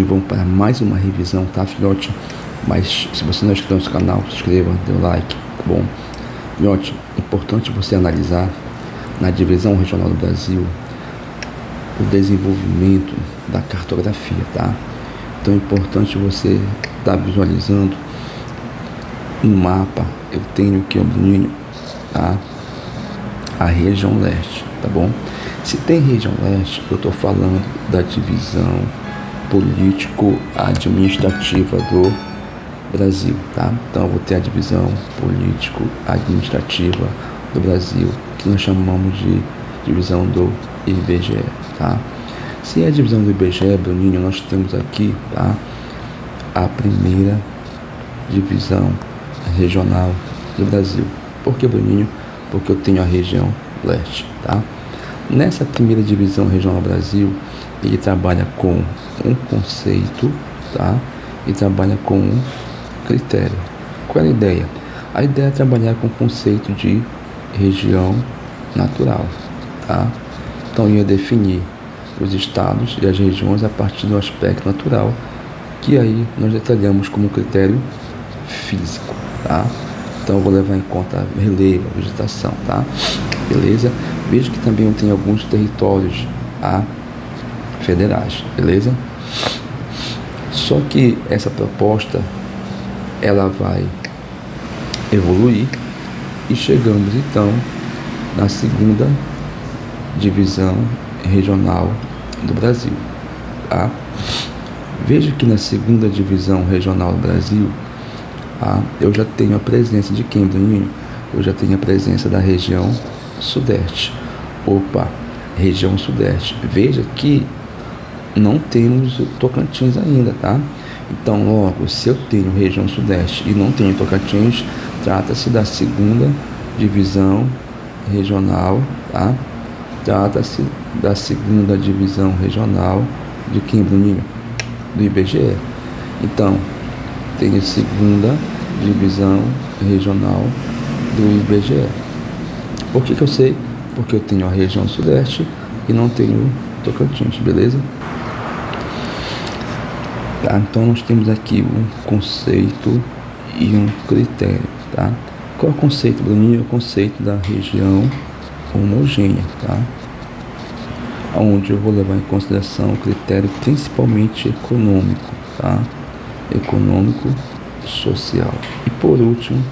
Vamos para mais uma revisão, tá, filhote? Mas se você não é inscrito no nosso canal, se inscreva, dê um like, tá bom? Filhote, é importante você analisar na divisão regional do Brasil o desenvolvimento da cartografia, tá? Então é importante você estar visualizando no mapa. Eu tenho aqui, ó, Bruninho, tá? A região leste, tá bom? Se tem região leste, eu estou falando da divisão político-administrativa do Brasil, tá? Então eu vou ter a divisão político-administrativa do Brasil, que nós chamamos de divisão do IBGE, tá? Se é a divisão do IBGE, Bruninho, nós temos aqui, tá, a primeira divisão regional do Brasil. Por que, Bruninho? Porque eu tenho a região leste, tá? Nessa primeira divisão regional do Brasil, ele trabalha com um conceito, tá? E trabalha com um critério. Qual é a ideia? A ideia é trabalhar com o conceito de região natural, tá? Então, ia definir os estados e as regiões a partir do aspecto natural, que aí nós detalhamos como critério físico, tá? Então, eu vou levar em conta relevo, vegetação, tá? Beleza? Veja que também eu tenho alguns territórios federais, beleza? Só que essa proposta, ela vai evoluir e chegamos, então, na segunda divisão regional do Brasil, tá? Veja que na segunda divisão regional do Brasil, eu já tenho a presença de quem, Bruninho? Eu já tenho a presença da região sudeste. Opa, região sudeste. Veja que não temos o Tocantins ainda, tá? Então, logo, se eu tenho região sudeste e não tenho Tocantins, trata-se da segunda divisão regional, tá? Trata-se da segunda divisão regional de quem, Bruninho? Do IBGE. Então, tenho segunda divisão regional do IBGE. Por que eu sei? Porque eu tenho a região sudeste e não tenho Tocantins, beleza? Tá, então nós temos aqui um conceito e um critério, tá? Qual é o conceito, Bruninho? O conceito da região homogênea, tá? Onde eu vou levar em consideração o critério principalmente econômico, tá? Econômico, social. E por último,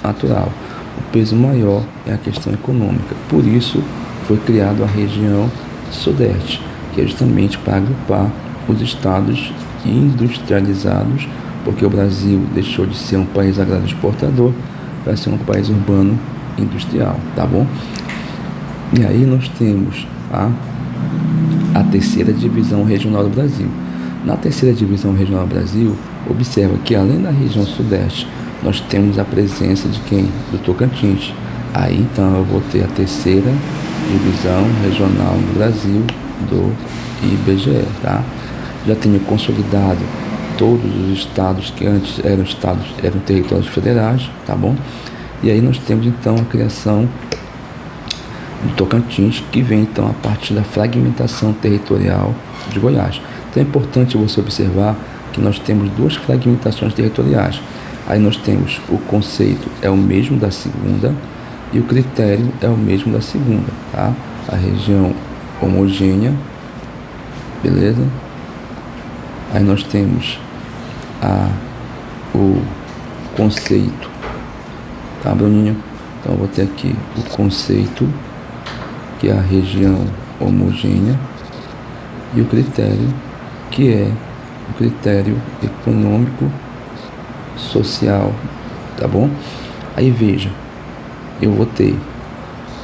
natural. O peso maior é a questão econômica. Por isso foi criado a região sudeste, que é justamente para agrupar os estados industrializados, porque o Brasil deixou de ser um país agrário exportador para ser um país urbano industrial, tá bom? E aí nós temos a terceira divisão regional do Brasil. Na terceira divisão regional do Brasil, observa que além da região sudeste, nós temos a presença de quem? Do Tocantins. Aí então eu vou ter a terceira divisão regional do Brasil do IBGE, tá? Já tenho consolidado todos os estados que antes eram territórios federais, tá bom? E aí nós temos então a criação do Tocantins, que vem então a partir da fragmentação territorial de Goiás. Então é importante você observar que nós temos duas fragmentações territoriais. Aí nós temos o conceito é o mesmo da segunda e o critério é o mesmo da segunda, tá? A região homogênea, beleza? Aí nós temos o conceito, tá, Bruninho? Então eu vou ter aqui o conceito, que é a região homogênea, e o critério, que é o critério econômico social, tá bom? Aí veja, eu vou ter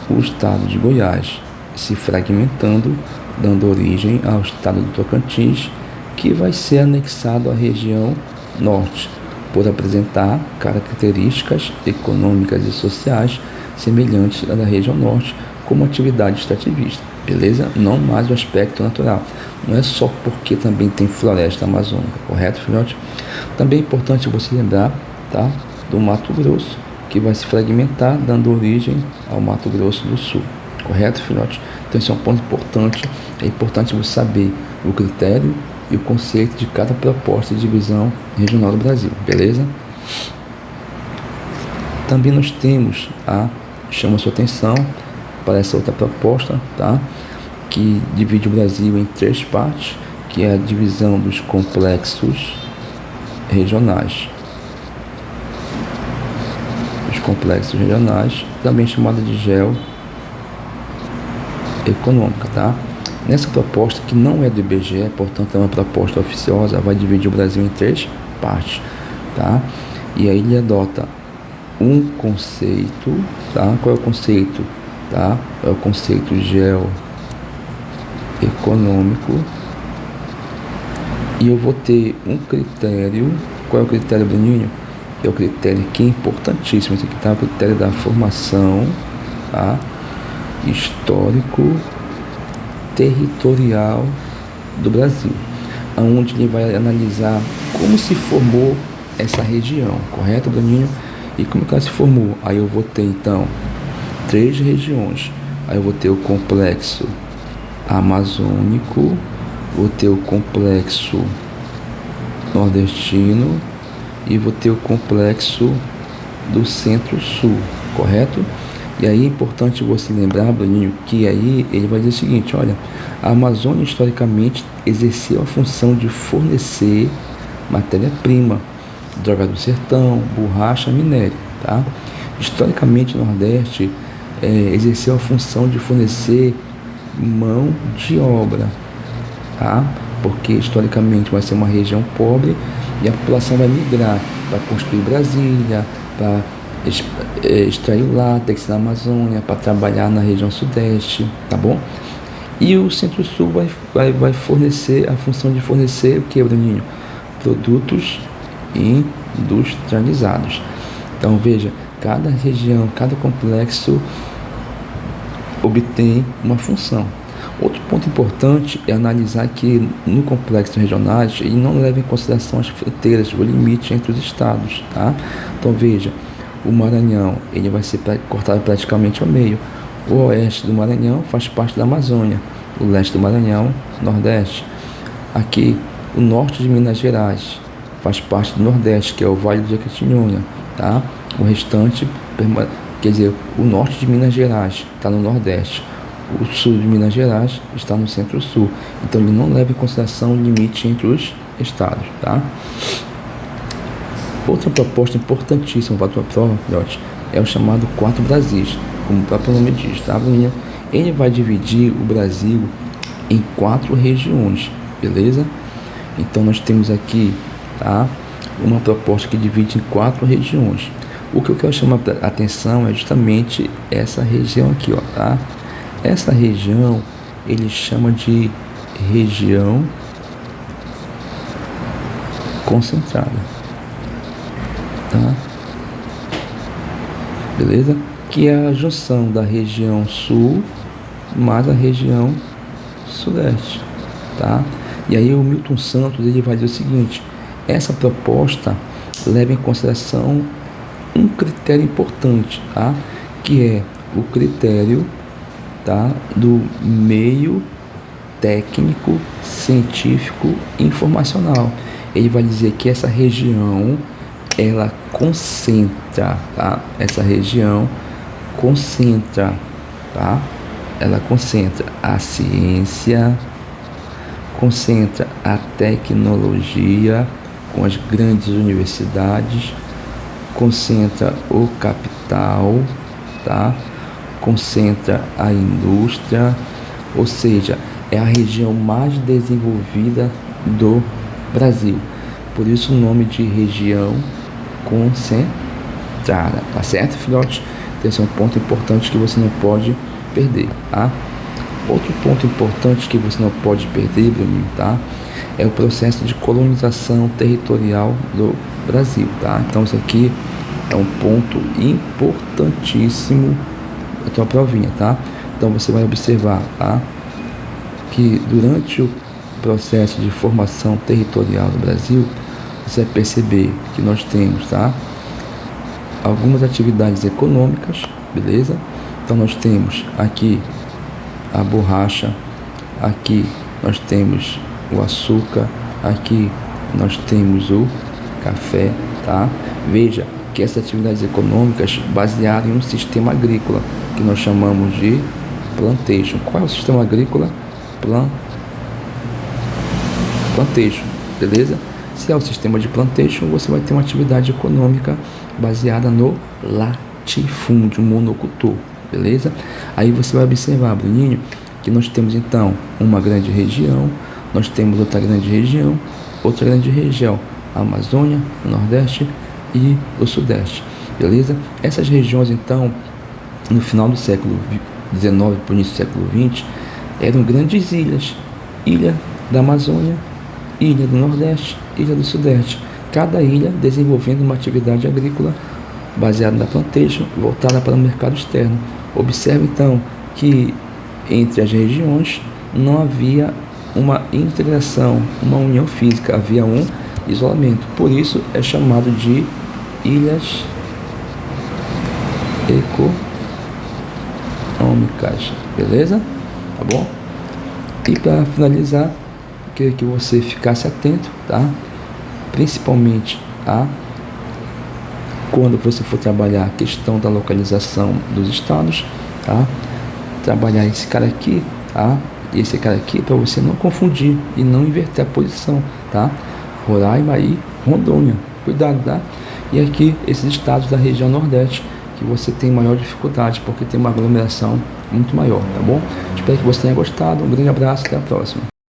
o estado de Goiás se fragmentando, dando origem ao estado do Tocantins, que vai ser anexado à região norte, por apresentar características econômicas e sociais semelhantes à da região norte, como atividade extrativista, beleza? Não mais o aspecto natural. Não é só porque também tem floresta amazônica, correto, filhote? Também é importante você lembrar, tá, do Mato Grosso, que vai se fragmentar, dando origem ao Mato Grosso do Sul, correto, filhote? Então esse é um ponto importante. É importante você saber o critério e o conceito de cada proposta de divisão regional do Brasil, beleza? Também nós temos chama sua atenção para essa outra proposta, tá? Que divide o Brasil em 3 partes, que é a divisão dos complexos regionais. Os complexos regionais, também chamada de geoeconômica, tá? Nessa proposta, que não é do IBGE, portanto é uma proposta oficiosa, vai dividir o Brasil em 3 partes, tá? E aí ele adota um conceito, tá? Qual é o conceito? Tá? É o conceito geoeconômico, e eu vou ter um critério. Qual é o critério, Bruninho? É o critério que é importantíssimo, esse aqui, tá? O critério da formação, tá? Histórico territorial do Brasil, onde ele vai analisar como se formou essa região, correto, Bruninho? E como que ela se formou? Aí eu vou ter então 3 regiões. Aí eu vou ter o complexo amazônico, vou ter o complexo nordestino e vou ter o complexo do centro-sul, correto? E aí é importante você lembrar, Bruninho, que aí ele vai dizer o seguinte: olha, a Amazônia historicamente exerceu a função de fornecer matéria-prima, droga do sertão, borracha, minério, tá? Historicamente, o Nordeste exerceu a função de fornecer mão de obra, tá? Porque historicamente vai ser uma região pobre e a população vai migrar para construir Brasília, para extrair o látex na Amazônia, para trabalhar na região sudeste, tá bom? E o Centro-Sul vai fornecer a função de fornecer o que, Bruninho? Produtos industrializados. Então veja, cada região, cada complexo obtém uma função. Outro ponto importante é analisar que no complexo regionais ele não leva em consideração as fronteiras, o limite entre os estados, tá? Então veja, o Maranhão ele vai ser cortado praticamente ao meio. O oeste do Maranhão faz parte da Amazônia, o leste do Maranhão, nordeste. Aqui, o norte de Minas Gerais faz parte do nordeste, que é o Vale do Jequitinhonha, tá? O restante, quer dizer, o norte de Minas Gerais está no nordeste, o sul de Minas Gerais está no centro-sul. Então ele não leva em consideração o limite entre os estados, tá? Outra proposta importantíssima para a tua prova, filhote, é o chamado 4 Brasis, como o próprio nome diz, tá, Bruninho? Ele vai dividir o Brasil em 4 regiões, beleza? Então nós temos aqui, tá, uma proposta que divide em 4 regiões. O que eu quero chamar a atenção é justamente essa região aqui, ó, tá? Essa região ele chama de região concentrada, tá? Beleza? Que é a junção da região sul mais a região sudeste, tá? E aí o Milton Santos ele vai dizer o seguinte: essa proposta leva em consideração um critério importante, tá? Que é o critério, tá, do meio técnico, científico e informacional. Ele vai dizer que essa região ela concentra, tá? Essa região concentra, tá? Ela concentra a ciência, concentra a tecnologia com as grandes universidades, concentra o capital, tá? Concentra a indústria, ou seja, é a região mais desenvolvida do Brasil. Por isso o nome de região concentrada, tá certo, filhote? Esse é um ponto importante que você não pode perder, tá? Outro ponto importante que você não pode perder, Bruninho, tá? É o processo de colonização territorial do Brasil, tá? Então isso aqui é um ponto importantíssimo da tua provinha, tá? Então você vai observar, tá, que durante o processo de formação territorial do Brasil, você vai perceber que nós temos, tá, algumas atividades econômicas, beleza? Então nós temos aqui a borracha, aqui nós temos o açúcar, Aqui nós temos o café, tá? Veja que essas atividades econômicas baseadas em um sistema agrícola que nós chamamos de plantation. Qual é o sistema agrícola? Plantation, beleza? Se é o sistema de plantation, você vai ter uma atividade econômica baseada no latifúndio, monocultor, beleza? Aí você vai observar, Bruninho, que nós temos então uma grande região, nós temos outra grande região, a Amazônia, o Nordeste e o Sudeste, beleza? Essas regiões então, no final do século XIX para o início do século XX, eram grandes ilhas, ilha da Amazônia, ilha do Nordeste, ilha do Sudeste, cada ilha desenvolvendo uma atividade agrícola baseada na plantation, voltada para o mercado externo. Observe então que entre as regiões não havia uma integração, uma união física, havia um isolamento. Por isso é chamado de ilhas econômicas, beleza? Tá bom? E para finalizar, queria que você ficasse atento, tá? Principalmente quando você for trabalhar a questão da localização dos estados, tá? Trabalhar esse cara aqui, tá? E esse cara aqui, para você não confundir e não inverter a posição, tá? Roraima e Rondônia, cuidado, tá? E aqui esses estados da região Nordeste que você tem maior dificuldade porque tem uma aglomeração muito maior, tá bom? Espero que você tenha gostado, um grande abraço, até a próxima.